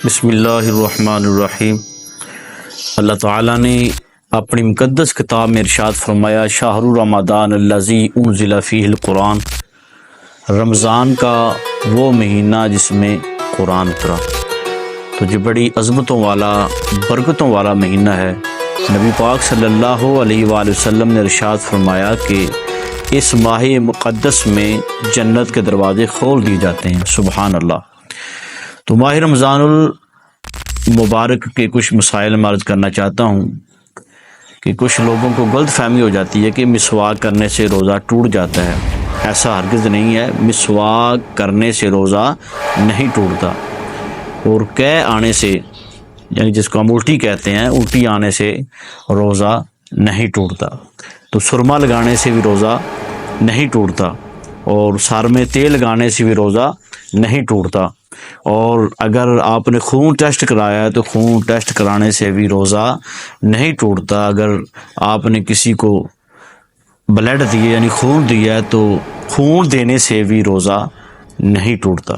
بسم اللہ الرحمن الرحیم۔ اللہ تعالیٰ نے اپنی مقدس کتاب میں ارشاد فرمایا، شہر رمضان الذی انزل فیہ القرآن، رمضان کا وہ مہینہ جس میں قرآن اترا۔ تو یہ بڑی عظمتوں والا، برکتوں والا مہینہ ہے۔ نبی پاک صلی اللہ علیہ وآلہ وسلم نے ارشاد فرمایا کہ اس ماہ مقدس میں جنت کے دروازے کھول دیے جاتے ہیں۔ سبحان اللہ۔ تو ماہ رمضان المبارک کے کچھ مسائل میں عرض کرنا چاہتا ہوں کہ کچھ لوگوں کو غلط فہمی ہو جاتی ہے کہ مسواک کرنے سے روزہ ٹوٹ جاتا ہے۔ ایسا ہرگز نہیں ہے، مسواک کرنے سے روزہ نہیں ٹوٹتا، اور قے آنے سے، یعنی جس کو ہم الٹی کہتے ہیں، الٹی آنے سے روزہ نہیں ٹوٹتا۔ تو سرما لگانے سے بھی روزہ نہیں ٹوٹتا، اور سر میں تیل لگانے سے بھی روزہ نہیں ٹوٹتا، اور اگر آپ نے خون ٹیسٹ کرایا ہے تو خون ٹیسٹ کرانے سے بھی روزہ نہیں ٹوٹتا۔ اگر آپ نے کسی کو بلڈ دیا یعنی خون دیا ہے تو خون دینے سے بھی روزہ نہیں ٹوٹتا۔